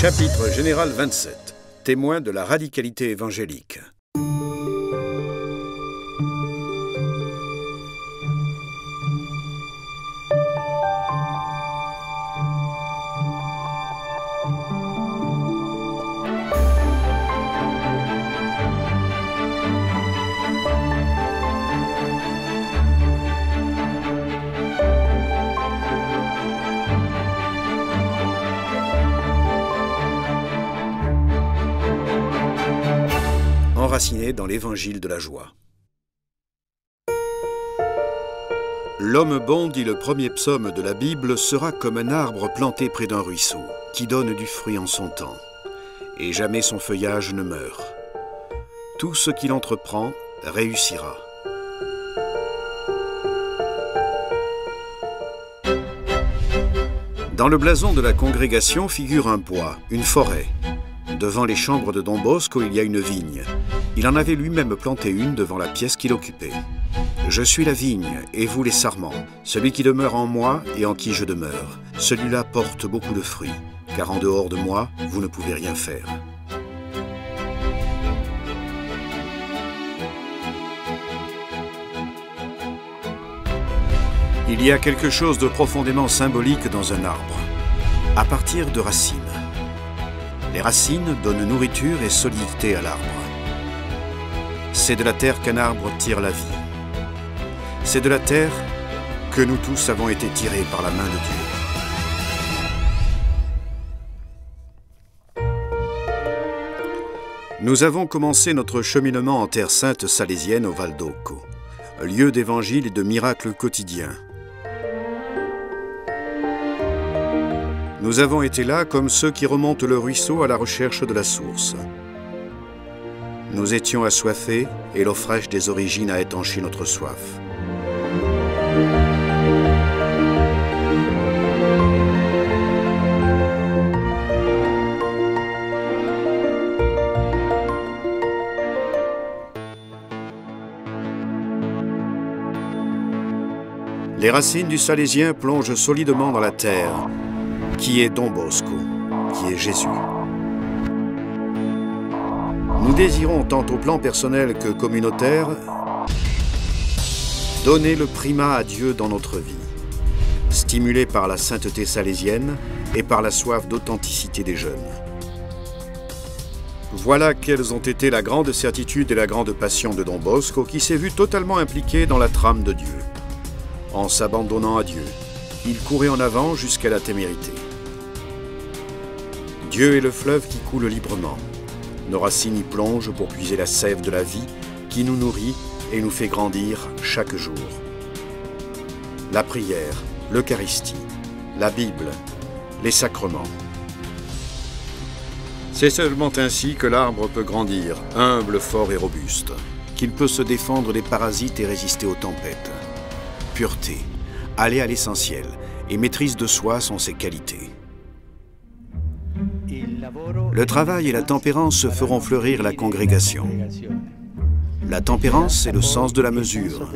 Chapitre général 27. Témoin de la radicalité évangélique. Enraciné dans l'évangile de la joie. L'homme bon, dit le premier psaume de la Bible, sera comme un arbre planté près d'un ruisseau, qui donne du fruit en son temps, et jamais son feuillage ne meurt. Tout ce qu'il entreprend réussira. Dans le blason de la congrégation figure un bois, une forêt. Devant les chambres de Don Bosco, il y a une vigne. Il en avait lui-même planté une devant la pièce qu'il occupait. Je suis la vigne, et vous les sarments. Celui qui demeure en moi et en qui je demeure, celui-là porte beaucoup de fruits, car en dehors de moi, vous ne pouvez rien faire. Il y a quelque chose de profondément symbolique dans un arbre, à partir de racines. Les racines donnent nourriture et solidité à l'arbre. C'est de la terre qu'un arbre tire la vie. C'est de la terre que nous tous avons été tirés par la main de Dieu. Nous avons commencé notre cheminement en terre sainte salésienne au Val d'Occo, lieu d'évangile et de miracles quotidiens. Nous avons été là comme ceux qui remontent le ruisseau à la recherche de la source. Nous étions assoiffés et l'eau fraîche des origines a étanché notre soif. Les racines du Salésien plongent solidement dans la terre, qui est Don Bosco, qui est Jésus. Nous désirons, tant au plan personnel que communautaire, donner le primat à Dieu dans notre vie, stimulés par la sainteté salésienne et par la soif d'authenticité des jeunes. Voilà quelles ont été la grande certitude et la grande passion de Don Bosco, qui s'est vu totalement impliqué dans la trame de Dieu. En s'abandonnant à Dieu, il courait en avant jusqu'à la témérité. Dieu est le fleuve qui coule librement. Nos racines y plongent pour puiser la sève de la vie qui nous nourrit et nous fait grandir chaque jour. La prière, l'Eucharistie, la Bible, les sacrements. C'est seulement ainsi que l'arbre peut grandir, humble, fort et robuste, qu'il peut se défendre des parasites et résister aux tempêtes. Pureté, aller à l'essentiel et maîtrise de soi sont ses qualités. Le travail et la tempérance feront fleurir la congrégation. La tempérance, c'est le sens de la mesure.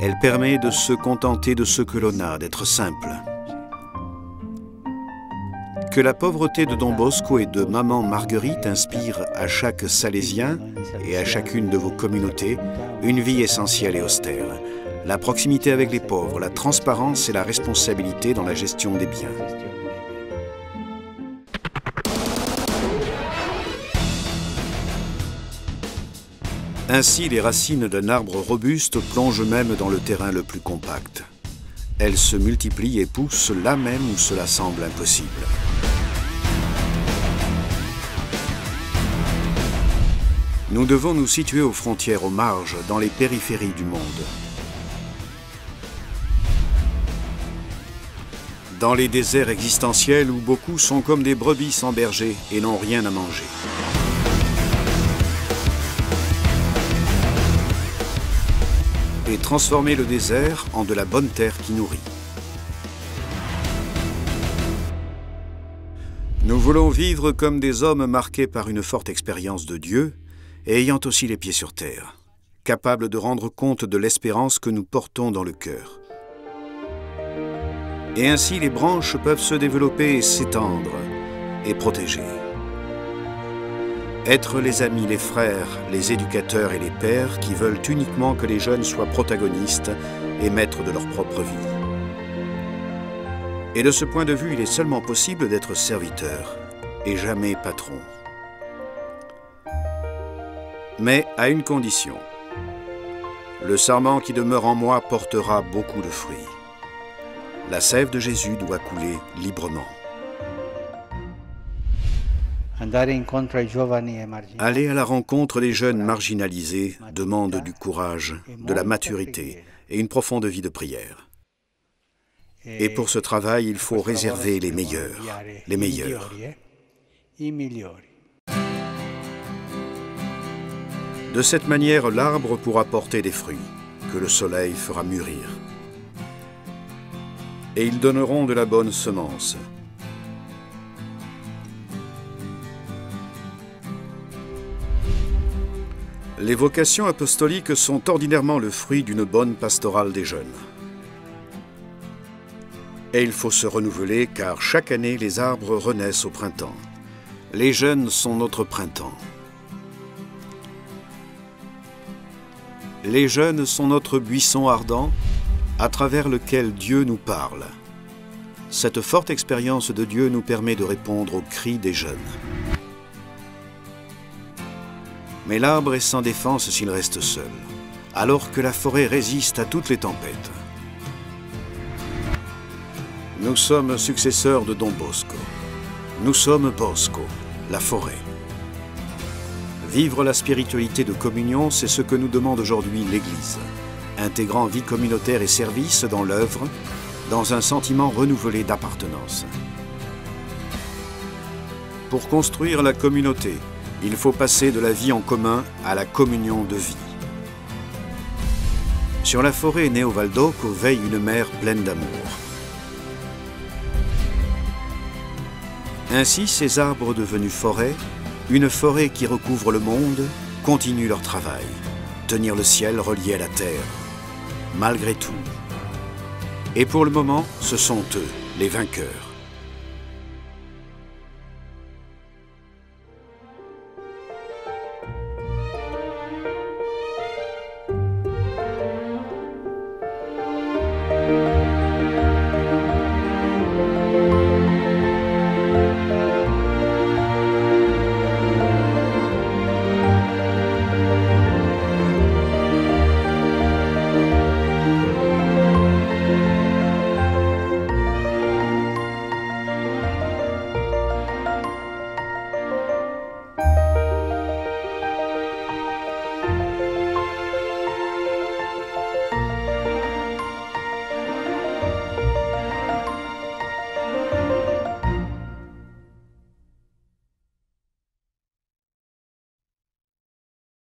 Elle permet de se contenter de ce que l'on a, d'être simple. Que la pauvreté de Don Bosco et de Maman Marguerite inspire à chaque Salésien et à chacune de vos communautés une vie essentielle et austère. La proximité avec les pauvres, la transparence et la responsabilité dans la gestion des biens. Ainsi, les racines d'un arbre robuste plongent même dans le terrain le plus compact. Elles se multiplient et poussent là même où cela semble impossible. Nous devons nous situer aux frontières, aux marges, dans les périphéries du monde. Dans les déserts existentiels où beaucoup sont comme des brebis sans berger et n'ont rien à manger. Et transformer le désert en de la bonne terre qui nourrit. Nous voulons vivre comme des hommes marqués par une forte expérience de Dieu et ayant aussi les pieds sur terre, capables de rendre compte de l'espérance que nous portons dans le cœur. Et ainsi les branches peuvent se développer et s'étendre, et protéger. Être les amis, les frères, les éducateurs et les pères qui veulent uniquement que les jeunes soient protagonistes et maîtres de leur propre vie. Et de ce point de vue, il est seulement possible d'être serviteur et jamais patron. Mais à une condition. Le sarment qui demeure en moi portera beaucoup de fruits. La sève de Jésus doit couler librement. Aller à la rencontre des jeunes marginalisés demande du courage, de la maturité et une profonde vie de prière. Et pour ce travail, il faut réserver les meilleurs, les meilleurs. De cette manière, l'arbre pourra porter des fruits, que le soleil fera mûrir. Et ils donneront de la bonne semence. Les vocations apostoliques sont ordinairement le fruit d'une bonne pastorale des jeunes. Et il faut se renouveler car chaque année les arbres renaissent au printemps. Les jeunes sont notre printemps. Les jeunes sont notre buisson ardent à travers lequel Dieu nous parle. Cette forte expérience de Dieu nous permet de répondre aux cris des jeunes. Mais l'arbre est sans défense s'il reste seul, alors que la forêt résiste à toutes les tempêtes. Nous sommes successeurs de Don Bosco. Nous sommes Bosco, la forêt. Vivre la spiritualité de communion, c'est ce que nous demande aujourd'hui l'Église, intégrant vie communautaire et service dans l'œuvre, dans un sentiment renouvelé d'appartenance. Pour construire la communauté, il faut passer de la vie en commun à la communion de vie. Sur la forêt née au Valdocco veille une mère pleine d'amour. Ainsi, ces arbres devenus forêt, une forêt qui recouvre le monde, continuent leur travail, tenir le ciel relié à la terre, malgré tout. Et pour le moment, ce sont eux, les vainqueurs.